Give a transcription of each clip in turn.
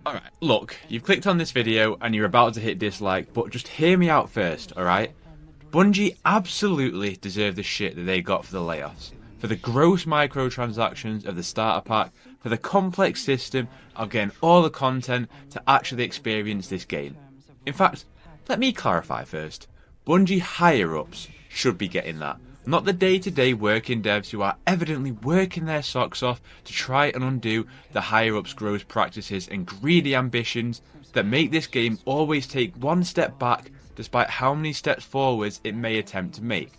Alright, look, you've clicked on this video and you're about to hit dislike, but just hear me out first, alright? Bungie absolutely deserve the shit that they got for the layoffs. For the gross microtransactions of the starter pack, for the complex system of getting all the content to actually experience this game. In fact, let me clarify first. Bungie higher-ups should be getting that. Not the day-to-day working devs who are evidently working their socks off to try and undo the higher-ups' gross practices and greedy ambitions that make this game always take one step back despite how many steps forwards it may attempt to make.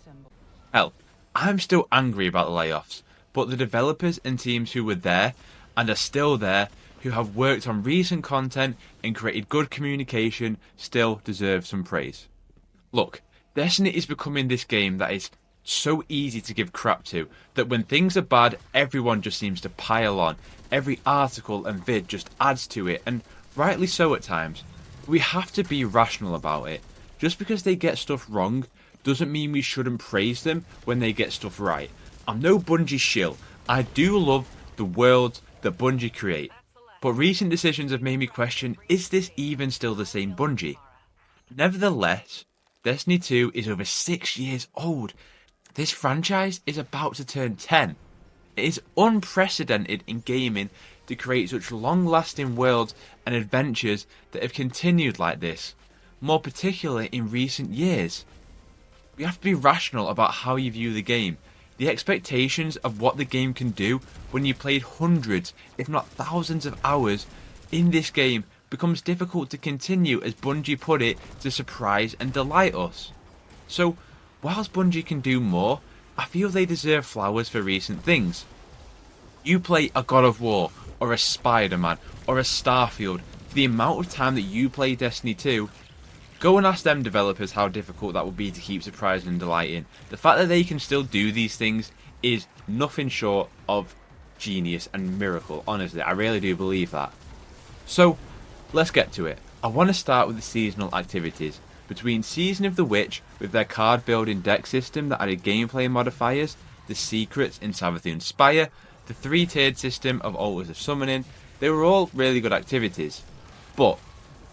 Hell, I'm still angry about the layoffs, but the developers and teams who were there and are still there, who have worked on recent content and created good communication, still deserve some praise. Look, Destiny is becoming this game that is so easy to give crap to that when things are bad, everyone just seems to pile on. Every article and vid just adds to it, and rightly so at times. We have to be rational about it. Just because they get stuff wrong doesn't mean we shouldn't praise them when they get stuff right. I'm no Bungie shill. I do love the world that Bungie create. But recent decisions have made me question, is this even still the same Bungie? Nevertheless, Destiny 2 is over 6 years old. This franchise is about to turn 10. It is unprecedented in gaming to create such long-lasting worlds and adventures that have continued like this, more particularly in recent years. We have to be rational about how you view the game. The expectations of what the game can do when you played hundreds, if not thousands of hours in this game becomes difficult to continue, as Bungie put it, to surprise and delight us. So, whilst Bungie can do more, I feel they deserve flowers for recent things. You play a God of War, or a Spider-Man, or a Starfield, for the amount of time that you play Destiny 2, go and ask them developers how difficult that would be to keep surprising and delighting. The fact that they can still do these things is nothing short of genius and miracle, honestly, I really do believe that. So, let's get to it. I want to start with the seasonal activities. Between Season of the Witch, with their card building deck system that added gameplay modifiers, the secrets in Savathûn Spire, the 3-tiered system of Altars of Summoning, they were all really good activities. But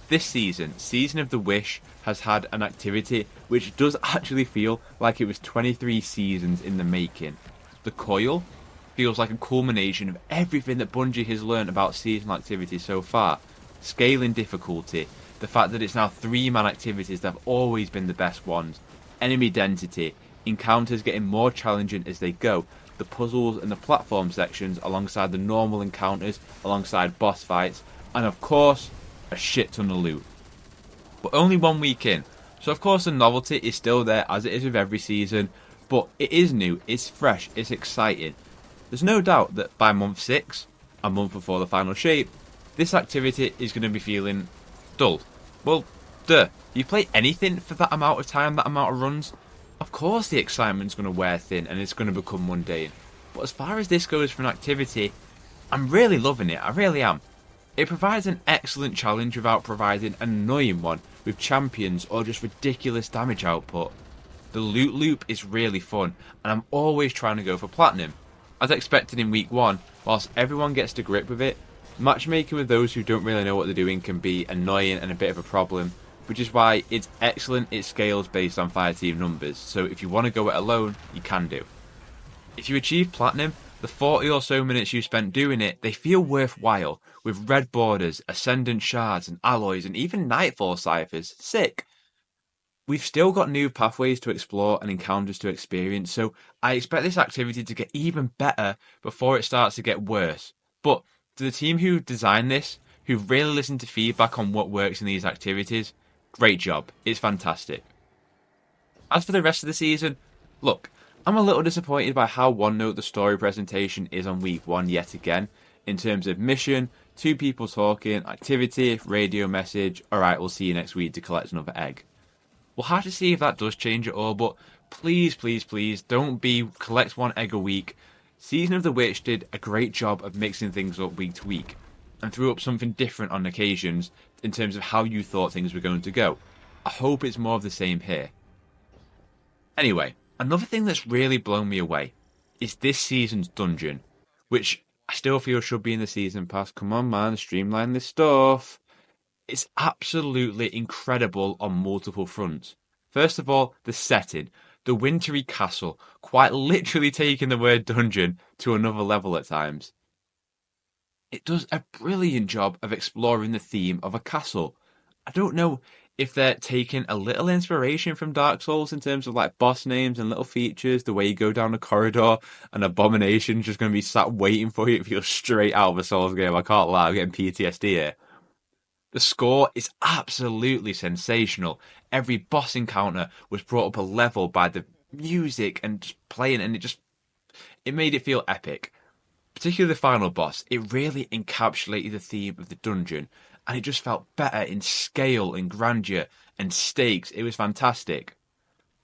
this season, Season of the Wish has had an activity which does actually feel like it was 23 seasons in the making. The Coil feels like a culmination of everything that Bungie has learned about seasonal activities so far. Scaling difficulty, the fact that it's now 3-man activities that have always been the best ones, enemy density, encounters getting more challenging as they go, the puzzles and the platform sections alongside the normal encounters, alongside boss fights, and of course, a shit ton of loot. But only 1 week in, so of course the novelty is still there as it is with every season, but it is new, it's fresh, it's exciting. There's no doubt that by month 6, a month before the final shape, this activity is going to be feeling dull. Well, duh. You play anything for that amount of time, that amount of runs, of course the excitement's going to wear thin and it's going to become mundane. But as far as this goes for an activity, I'm really loving it, I really am. It provides an excellent challenge without providing an annoying one with champions or just ridiculous damage output. The loot loop is really fun, and I'm always trying to go for platinum. As expected in week 1, whilst everyone gets to grip with it, matchmaking with those who don't really know what they're doing can be annoying and a bit of a problem, which is why it's excellent it scales based on fireteam numbers, so if you want to go it alone, you can do. If you achieve platinum, the 40 or so minutes you spent doing it, they feel worthwhile, with red borders, ascendant shards and alloys and even nightfall ciphers. Sick! We've still got new pathways to explore and encounters to experience, so I expect this activity to get even better before it starts to get worse. But to the team who designed this, who've really listened to feedback on what works in these activities, great job. It's fantastic. As for the rest of the season, look, I'm a little disappointed by how one-note the story presentation is on week 1 yet again, in terms of mission, 2 people talking, activity, radio message, alright, we'll see you next week to collect another egg. We'll have to see if that does change at all, but please, please, please, don't be collect 1 egg a week. Season of the Witch did a great job of mixing things up week to week, and threw up something different on occasions in terms of how you thought things were going to go. I hope it's more of the same here. Anyway, another thing that's really blown me away is this season's dungeon, which I still feel should be in the season pass. Come on, man, streamline this stuff. It's absolutely incredible on multiple fronts. First of all, the setting. The wintry castle, quite literally taking the word dungeon to another level at times. It does a brilliant job of exploring the theme of a castle. I don't know if they're taking a little inspiration from Dark Souls in terms of like boss names and little features, the way you go down a corridor, and Abomination's just going to be sat waiting for you. It feels straight out of a Souls game. I can't lie, I'm getting PTSD here. The score is absolutely sensational. Every boss encounter was brought up a level by the music and just playing, and it made it feel epic. Particularly the final boss, it really encapsulated the theme of the dungeon, and it just felt better in scale and grandeur and stakes. It was fantastic.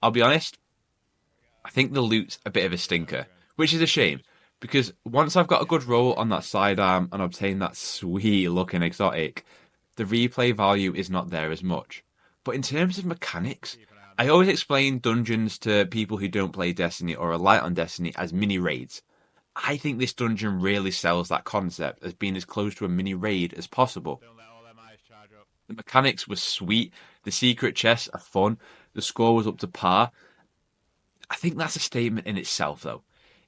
I'll be honest, I think the loot's a bit of a stinker, which is a shame, because once I've got a good roll on that sidearm and obtain that sweet looking exotic, the replay value is not there as much. But in terms of mechanics, I always explain dungeons to people who don't play Destiny or are light on Destiny as mini raids. I think this dungeon really sells that concept as being as close to a mini raid as possible. The mechanics were sweet, the secret chests are fun, the score was up to par. I think that's a statement in itself though.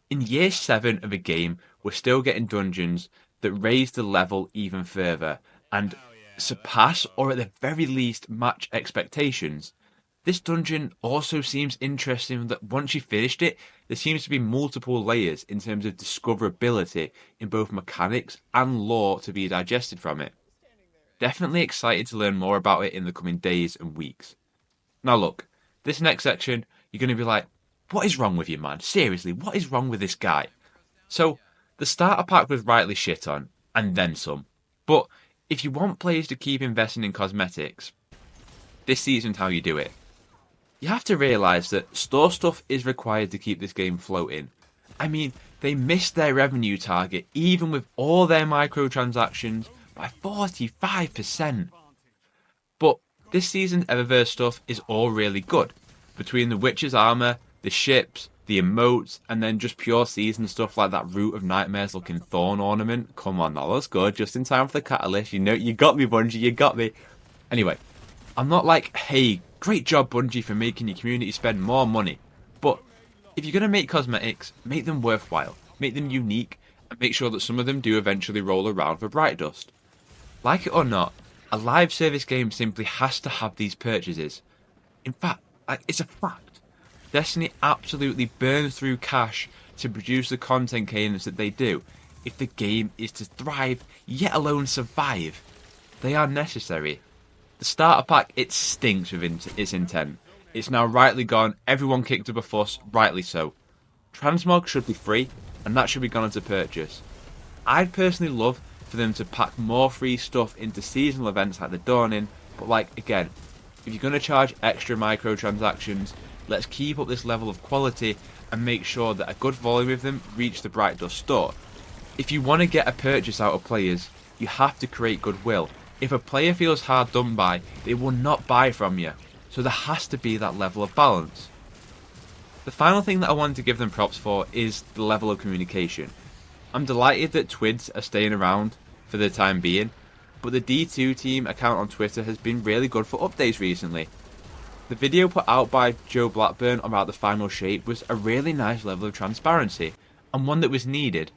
In year 7 of a game, we're still getting dungeons that raise the level even further and surpass or at the very least match expectations. This dungeon also seems interesting that once you finished it, there seems to be multiple layers in terms of discoverability in both mechanics and lore to be digested from it. Definitely excited to learn more about it in the coming days and weeks. Now look, this next section, you're going to be like, what is wrong with you, man? Seriously, what is wrong with this guy? So, the starter pack was rightly shit on, and then some. But if you want players to keep investing in cosmetics, this season's how you do it. You have to realise that store stuff is required to keep this game floating. I mean, they missed their revenue target even with all their microtransactions by 45%. But this season's Eververse stuff is all really good. Between the Witcher's armour, the ships, the emotes, and then just pure season stuff like that Root of Nightmares looking thorn ornament. Come on, that looks good. Just in time for the catalyst. You know, you got me, Bungie, you got me. Anyway, I'm not like, hey, great job, Bungie, for making your community spend more money. But if you're going to make cosmetics, make them worthwhile, make them unique, and make sure that some of them do eventually roll around for Bright Dust. Like it or not, a live service game simply has to have these purchases. In fact, it's a fact. Destiny absolutely burns through cash to produce the content cadence that they do. If the game is to thrive, yet alone survive, they are necessary. The starter pack, it stinks with its intent. It's now rightly gone, everyone kicked up a fuss, rightly so. Transmog should be free, and that should be gone into purchase. I'd personally love for them to pack more free stuff into seasonal events like the Dawning, but like, again, if you're going to charge extra microtransactions, let's keep up this level of quality and make sure that a good volume of them reach the Bright Dust store. If you want to get a purchase out of players, you have to create goodwill. If a player feels hard done by, they will not buy from you. So there has to be that level of balance. The final thing that I wanted to give them props for is the level of communication. I'm delighted that Twids are staying around for the time being, but the D2 team account on Twitter has been really good for updates recently. The video put out by Joe Blackburn about the final shape was a really nice level of transparency, and one that was needed.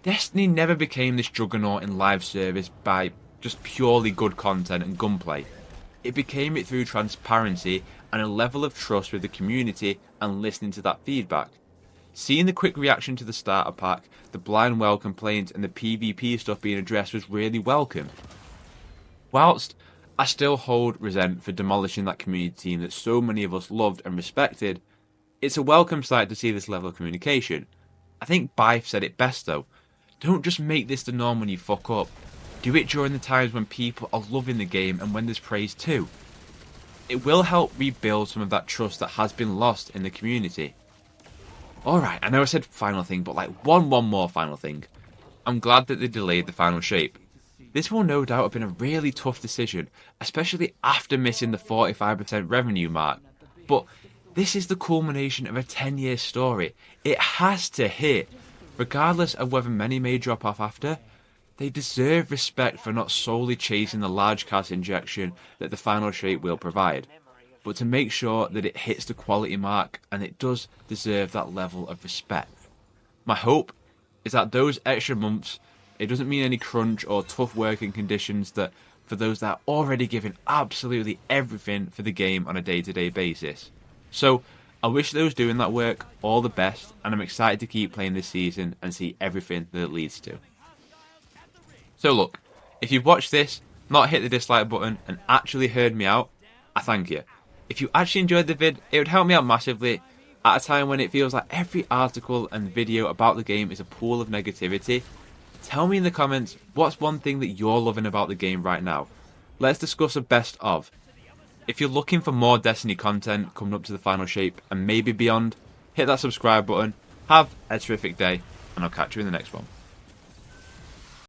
Destiny never became this juggernaut in live service by just purely good content and gunplay. It became it through transparency and a level of trust with the community and listening to that feedback. Seeing the quick reaction to the starter pack, the blind well complaints and the PvP stuff being addressed was really welcome. Whilst I still hold resent for demolishing that community team that so many of us loved and respected, it's a welcome sight to see this level of communication. I think Bife said it best though. Don't just make this the norm when you fuck up. Do it during the times when people are loving the game and when there's praise too. It will help rebuild some of that trust that has been lost in the community. Alright, I know I said final thing, but like one more final thing. I'm glad that they delayed the final shape. This will no doubt have been a really tough decision, especially after missing the 45% revenue mark. But this is the culmination of a 10-year story. It has to hit. Regardless of whether many may drop off after, they deserve respect for not solely chasing the large cast injection that the final shape will provide, but to make sure that it hits the quality mark, and it does deserve that level of respect. My hope is that those extra months, it doesn't mean any crunch or tough working conditions that for those that are already giving absolutely everything for the game on a day-to-day basis. So I wish those doing that work all the best, and I'm excited to keep playing this season and see everything that it leads to. So look, if you've watched this, not hit the dislike button, and actually heard me out, I thank you. If you actually enjoyed the vid, it would help me out massively at a time when it feels like every article and video about the game is a pool of negativity. Tell me in the comments what's one thing that you're loving about the game right now. Let's discuss a best of. If you're looking for more Destiny content coming up to the final shape and maybe beyond, hit that subscribe button. Have a terrific day, and I'll catch you in the next one.